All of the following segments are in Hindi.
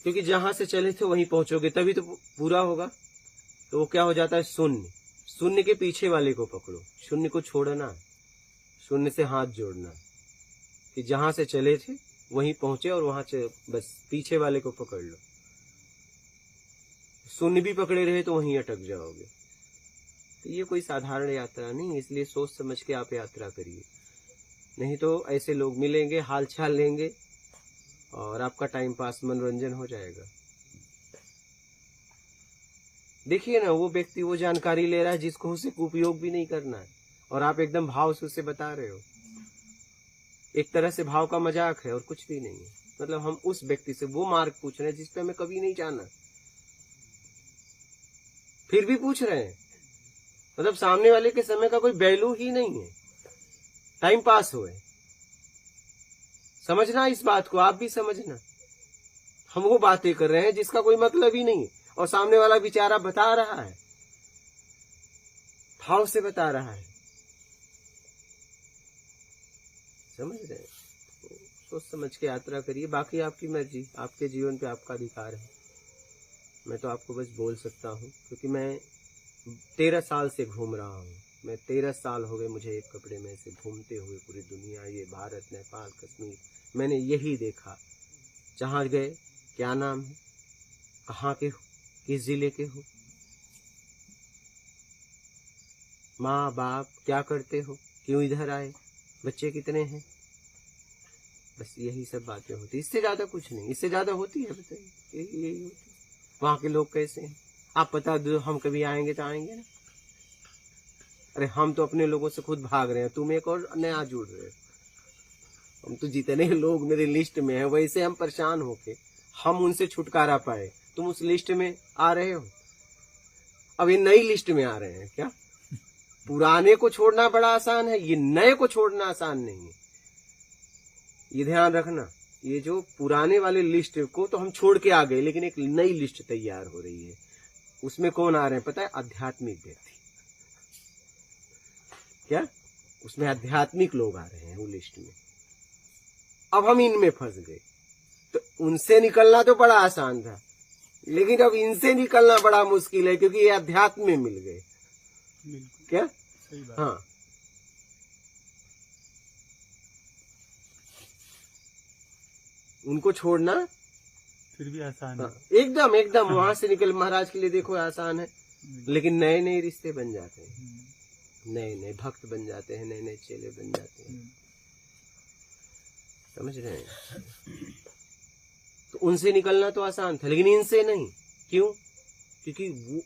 क्योंकि जहां से चले थे वहीं पहुंचोगे तभी तो पूरा होगा। तो वो क्या हो जाता है, शून्य। शून्य के पीछे वाले को पकड़ो, शून्य को छोड़ना, शून्य से हाथ जोड़ना कि जहां से चले थे वहीं पहुंचे और वहां से बस पीछे वाले को पकड़ लो। शून्य भी पकड़े रहे तो वहीं अटक जाओगे। तो ये कोई साधारण यात्रा नहीं, इसलिए सोच समझ के आप यात्रा करिए, नहीं तो ऐसे लोग मिलेंगे, हाल चाल लेंगे और आपका टाइम पास, मनोरंजन हो जाएगा। देखिए ना, वो व्यक्ति वो जानकारी ले रहा है जिसको उसे उपयोग भी नहीं करना है, और आप एकदम भाव से उसे बता रहे हो। एक तरह से भाव का मजाक है और कुछ भी नहीं है। मतलब हम उस व्यक्ति से वो मार्ग पूछ रहे हैं जिस पे हमें कभी नहीं जाना, फिर भी पूछ रहे हैं। मतलब सामने वाले के समय का कोई वैल्यू ही नहीं है, टाइम पास हुए। समझना इस बात को, आप भी समझना। हम वो बातें कर रहे हैं जिसका कोई मतलब ही नहीं है, और सामने वाला बेचारा बता रहा है, भाव से बता रहा है। समझ रहे हैं? सोच समझ के यात्रा करिए। बाकी आपकी मर्जी, आपके जीवन पे आपका अधिकार है। मैं तो आपको बस बोल सकता हूँ, क्योंकि मैं 13 साल से घूम रहा हूँ। मैं 13 साल हो गए मुझे एक कपड़े में से घूमते हुए पूरी दुनिया, ये भारत, नेपाल, कश्मीर, मैंने यही देखा। जहाँ गए, क्या नाम है, कहाँ के हो, किस जिले के हो, माँ बाप क्या करते हो, क्यों इधर आए, बच्चे कितने हैं, बस यही सब बातें होती। इससे ज्यादा कुछ नहीं। इससे ज्यादा होती है, बताइए? यही होती। वहां के लोग कैसे हैं आप बता दो, हम कभी आएंगे तो आएंगे ना। अरे हम तो अपने लोगों से खुद भाग रहे हैं, तुम एक और नया जुड़ रहे हो। हम तो जितने लोग मेरे लिस्ट में है वैसे हम परेशान होके हम उनसे छुटकारा पाए, तुम उस लिस्ट में आ रहे हो। अब ये नई लिस्ट में आ रहे हैं क्या? पुराने को छोड़ना बड़ा आसान है, ये नए को छोड़ना आसान नहीं है। ये ध्यान रखना। ये जो पुराने वाले लिस्ट को तो हम छोड़ के आ गए, लेकिन एक नई लिस्ट तैयार हो रही है। उसमें कौन आ रहे हैं पता है? आध्यात्मिक व्यक्ति। क्या? उसमें आध्यात्मिक लोग आ रहे हैं वो लिस्ट में। अब हम इनमें फंस गए, तो उनसे निकलना तो बड़ा आसान था, लेकिन अब इनसे निकलना बड़ा मुश्किल है, क्योंकि ये अध्यात्म में मिल गए। क्या? सही बात। हाँ, उनको छोड़ना फिर भी आसान है। एकदम एकदम वहां से निकल। महाराज के लिए देखो आसान है, लेकिन नए नए रिश्ते बन जाते हैं, नए नए भक्त बन जाते हैं, नए नए चेले बन जाते हैं। समझ रहे हैं? तो उनसे निकलना तो आसान था, लेकिन इनसे नहीं। क्यों? क्योंकि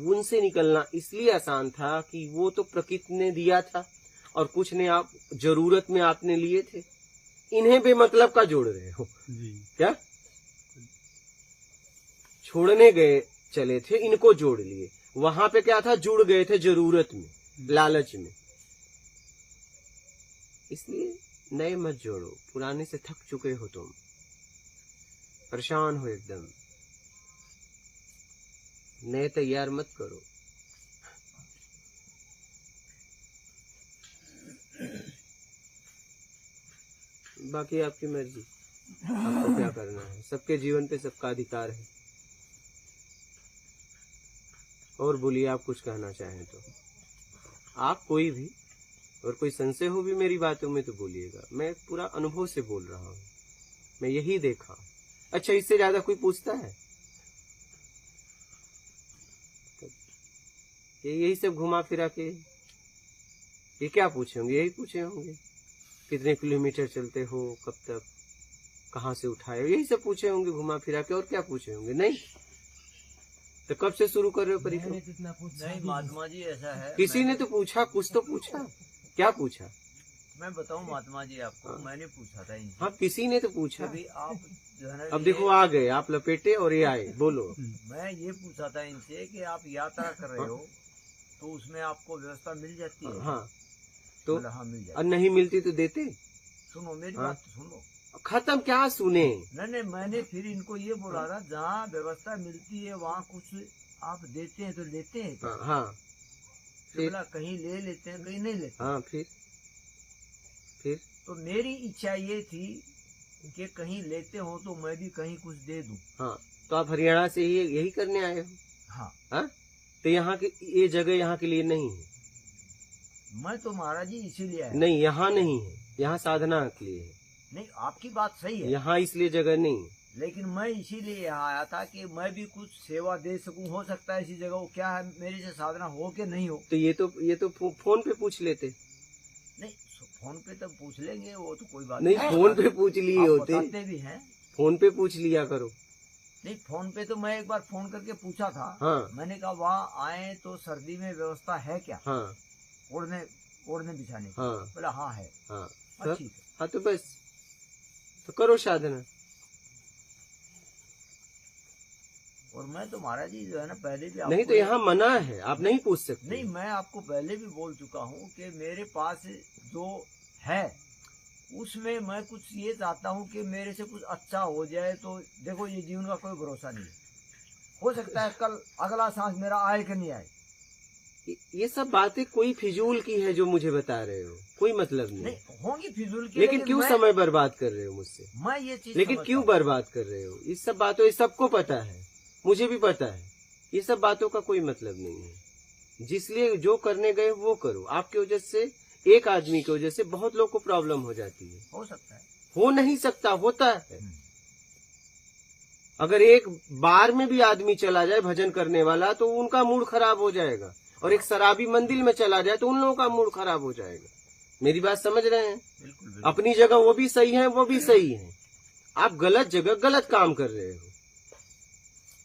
उनसे निकलना इसलिए आसान था कि वो तो प्रकृति ने दिया था और कुछ ने आप जरूरत में आपने लिए थे। इन्हें बेमतलब का जोड़ रहे हो जी। क्या? छोड़ने गए चले थे, इनको जोड़ लिए। वहां पे क्या था? जुड़ गए थे जरूरत में, लालच में। इसलिए नए मत जोड़ो, पुराने से थक चुके हो तुम, परेशान हो एकदम। नए तैयार मत करो। बाकी आपकी मर्जी, आपको क्या करना है। सबके जीवन पे सबका अधिकार है। और बोलिए, आप कुछ कहना चाहें तो। आप कोई भी, और कोई संशय हो भी मेरी बातों में तो बोलिएगा। मैं पूरा अनुभव से बोल रहा हूँ, मैं यही देखा। अच्छा, इससे ज्यादा कोई पूछता है? यही सब घुमा फिरा के ये क्या पूछे होंगे? यही पूछे होंगे, कितने किलोमीटर चलते हो, कब तक, कहाँ से उठाए, यही सब पूछे होंगे घुमा फिरा के। और क्या पूछे होंगे? नहीं तो कब से शुरू कर रहे हो परिक्रमा? नहीं महात्मा जी, ऐसा है, किसी ने तो पूछा, कुछ तो पूछा। क्या पूछा? मैं बताऊं महात्मा जी आपको, मैंने पूछा था इनसे। हाँ, किसी ने तो पूछा। अभी आप जो है ना, अब देखो आ गए आप, लपेटे और ये आए। बोलो। मैं ये पूछा था इनसे कि आप यात्रा कर रहे हो तो उसमें आपको व्यवस्था मिल जाती है? हाँ, तो हाँ मिल जाती। और नहीं मिलती तो देते। सुनो मेरी बात तो सुनो। खत्म। क्या सुने? नहीं, मैंने फिर इनको ये बोला था, जहाँ व्यवस्था मिलती है वहाँ कुछ आप देते हैं तो लेते हैं क्या? हाँ, फिर बोला कहीं ले लेते हैं, कहीं नहीं लेते। हाँ, फिर तो मेरी इच्छा ये थी कि कहीं लेते हो तो मैं भी कहीं कुछ दे दूं। हाँ, तो आप हरियाणा से ही यही करने आए हो? हाँ, हाँ, तो यहाँ की ये जगह यहाँ के लिए नहीं है। मैं तो महाराज जी इसीलिए आया। नहीं, यहाँ नहीं है, यहाँ साधना के लिए है। नहीं, आपकी बात सही है, यहाँ इसलिए जगह नहीं है। लेकिन मैं इसीलिए यहाँ आया था कि मैं भी कुछ सेवा दे सकूं। हो सकता है इसी जगह वो क्या है, मेरे से साधना हो के नहीं हो। तो ये तो फोन पे पूछ लेते। नहीं, फोन पे तब पूछ लेंगे, वो तो कोई बात नहीं, फोन पे पूछ लिए आप होते। बताते भी हैं। फोन पे पूछ लिया करो। नहीं, फोन पे तो मैं एक बार फोन करके पूछा था। हाँ। मैंने कहा वहाँ आए तो सर्दी में व्यवस्था है क्या, हाँ ओढ़ने बिछाने की? हाँ बोला हाँ है। हाँ, ठीक है। हाँ, तो बस तो करो साधना। और मैं तो महाराज जी जो है ना, पहले भी नहीं तो यहाँ मना है, आप नहीं पूछ सकते। नहीं, मैं आपको पहले भी बोल चुका हूँ कि मेरे पास जो है उसमें मैं कुछ ये चाहता हूँ कि मेरे से कुछ अच्छा हो जाए। तो देखो, ये जीवन का कोई भरोसा नहीं है। हो सकता है कल अगला सांस मेरा आए कि नहीं आए। ये सब बातें कोई फिजूल की है जो मुझे बता रहे हो, कोई मतलब नहीं। नहीं होंगी फिजूल की, लेकिन क्यों समय बर्बाद कर रहे हो मुझसे? मैं ये चीज लेकिन क्यों बर्बाद कर रहे हो? इस सब बातों, ये सबको पता है, मुझे भी पता है। ये सब बातों का कोई मतलब नहीं है। जिसलिए जो करने गए वो करो। आपकी वजह से, एक आदमी की वजह से बहुत लोग को प्रॉब्लम हो जाती है। हो सकता है, हो नहीं सकता, होता है। अगर एक बार में भी आदमी चला जाए भजन करने वाला तो उनका मूड खराब हो जाएगा, और एक शराबी मंदिर में चला जाए तो उन लोगों का मूड खराब हो जाएगा। मेरी बात समझ रहे हैं? बिल्कुल। अपनी जगह वो भी सही है, वो भी सही है। आप गलत जगह गलत काम कर रहे हो।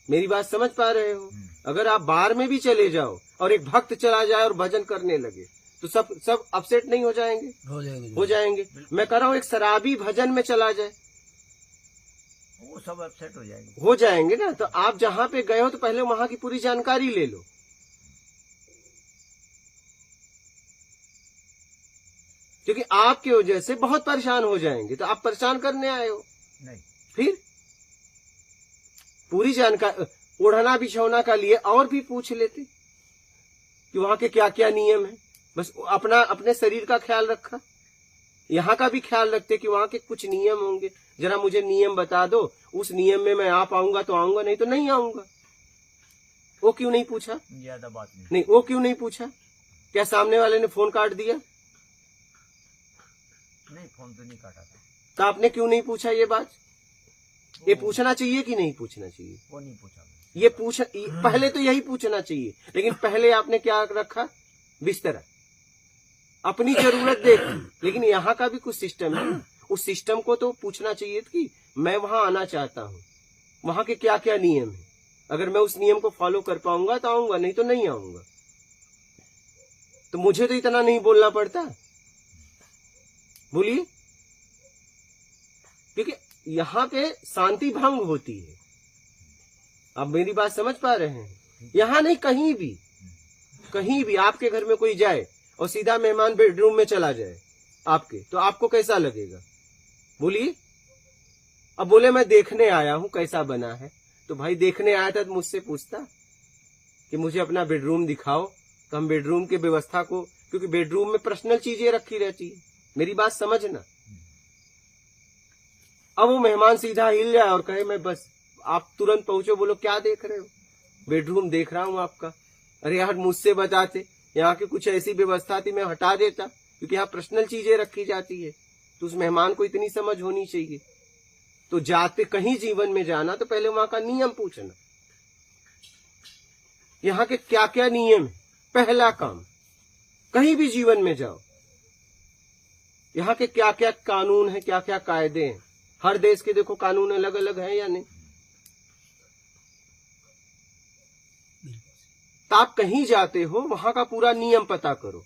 मेरी बात समझ पा रहे हो? अगर आप बार में भी चले जाओ और एक भक्त चला जाए और भजन करने लगे तो सब अपसेट नहीं हो जाएंगे? हो जाएंगे। मैं कह रहा हूँ एक शराबी भजन में चला जाए, वो सब अपसेट हो जाएंगे ना। तो आप जहाँ पे गए हो तो पहले वहाँ की पूरी जानकारी ले लो। क्योंकि आपकी वजह से बहुत परेशान हो जाएंगे। तो आप परेशान करने आए हो? नहीं। फिर पूरी जानकारी, ओढ़ना बिछौना का लिए और भी पूछ लेते कि वहां के क्या क्या नियम है। बस अपने शरीर का ख्याल रखा, यहाँ का भी ख्याल रखते कि वहां के कुछ नियम होंगे। जरा मुझे नियम बता दो, उस नियम में मैं आ पाऊंगा तो आऊंगा, नहीं तो नहीं आऊंगा। वो क्यों नहीं पूछा? ज्यादा बात नहीं, वो क्यों नहीं पूछा? क्या सामने वाले ने फोन काट दिया? नहीं, फोन तो नहीं काटा था। तो आपने क्यों नहीं पूछा ये बात? ये पूछना चाहिए कि नहीं पूछना चाहिए? वो नहीं पूछा। ये पहले तो यही पूछना चाहिए। लेकिन पहले आपने क्या रखा? बिस्तरा, अपनी जरूरत देखी। लेकिन यहाँ का भी कुछ सिस्टम है ना, उस सिस्टम को तो पूछना चाहिए कि मैं वहां आना चाहता हूँ, वहां के क्या क्या नियम है। अगर मैं उस नियम को फॉलो कर पाऊंगा तो आऊंगा, नहीं तो नहीं आऊंगा। तो मुझे तो इतना नहीं बोलना पड़ता। बोलिए, क्योंकि यहाँ पे शांति भंग होती है। आप मेरी बात समझ पा रहे हैं? यहाँ नहीं, कहीं भी आपके घर में कोई जाए और सीधा मेहमान बेडरूम में चला जाए आपके, तो आपको कैसा लगेगा? बोलिए। अब बोले मैं देखने आया हूं कैसा बना है, तो भाई देखने आया था तो मुझसे पूछता कि मुझे अपना बेडरूम दिखाओ, तो हम बेडरूम की व्यवस्था को, क्योंकि बेडरूम में पर्सनल चीजें रखी रहती है। मेरी बात समझना। अब वो मेहमान सीधा हिल जाए और कहे मैं बस, आप तुरंत पहुंचो, बोलो क्या देख रहे हो? बेडरूम देख रहा हूं आपका। अरे यार, मुझसे बताते, यहाँ की कुछ ऐसी व्यवस्था थी, मैं हटा देता, क्योंकि यहाँ पर्सनल चीजें रखी जाती है। तो उस मेहमान को इतनी समझ होनी चाहिए। तो जाते कहीं जीवन में जाना तो पहले वहां का नियम पूछना, यहाँ के क्या क्या नियम है। पहला काम, कहीं भी जीवन में जाओ, यहाँ के क्या क्या कानून है, क्या क्या कायदे हैं। हर देश के देखो कानून अलग अलग है या नहीं। तो आप कहीं जाते हो, वहां का पूरा नियम पता करो,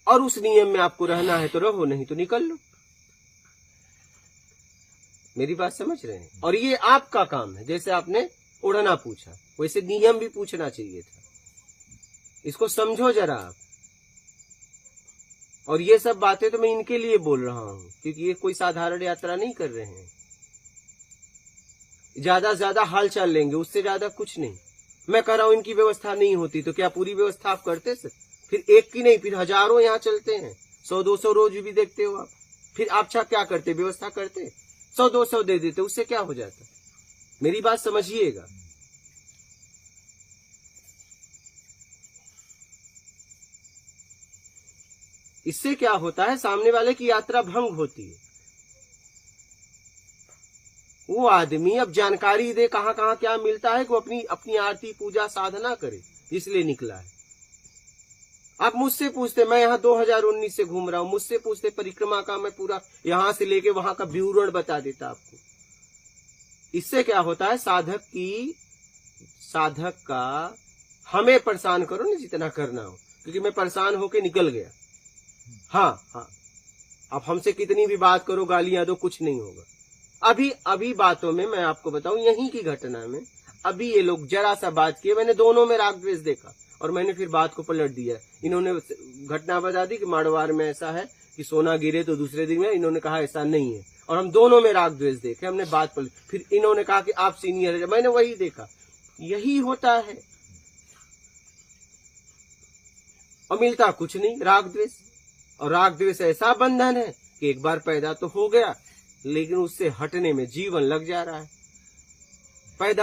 और उस नियम में आपको रहना है तो रहो, नहीं तो निकल लो। मेरी बात समझ रहे हैं? और ये आपका काम है। जैसे आपने ओढ़ना पूछा, वैसे नियम भी पूछना चाहिए था। इसको समझो जरा आप। और ये सब बातें तो मैं इनके लिए बोल रहा हूं, क्योंकि ये कोई साधारण यात्रा नहीं कर रहे हैं। ज्यादा से ज्यादा हाल चाल लेंगे, उससे ज्यादा कुछ नहीं। मैं कह रहा हूं इनकी व्यवस्था नहीं होती तो क्या पूरी व्यवस्था आप करते सर? फिर एक की नहीं, फिर हजारों यहाँ चलते हैं, 100-200 रोज भी देखते हो आप। फिर आप क्या करते, व्यवस्था करते, 100-200 दे देते, उससे क्या हो जाता? मेरी बात समझिएगा। इससे क्या होता है, सामने वाले की यात्रा भंग होती है। वो आदमी अब जानकारी दे कहां कहां क्या मिलता है, कि वो अपनी आरती पूजा साधना करे, इसलिए निकला है। आप मुझसे पूछते, मैं यहाँ 2019 से घूम रहा हूं, मुझसे पूछते परिक्रमा का, मैं पूरा यहां से लेके वहां का विवरण बता देता आपको। इससे क्या होता है, साधक का हमें परेशान करो ना जितना करना हो, क्योंकि मैं परेशान होके निकल गया। हाँ, अब हमसे कितनी भी बात करो, गालियां दो, कुछ नहीं होगा। अभी बातों में मैं आपको बताऊं, यहीं की घटना में अभी ये लोग जरा सा बात किए, मैंने दोनों में राग द्वेष देखा और मैंने फिर बात को पलट दिया। इन्होंने घटना बता दी कि माड़वार में ऐसा है कि सोना गिरे तो दूसरे दिन में, इन्होंने कहा ऐसा नहीं है, और हम दोनों में राग द्वेष देखे, हमने बात पलट। फिर इन्होंने कहा कि आप सीनियर है, मैंने वही देखा। यही होता है, और मिलता कुछ नहीं, राग द्वेष। और राग द्वेष ऐसा बंधन है कि एक बार पैदा तो हो गया, लेकिन उससे हटने में जीवन लग जा रहा है।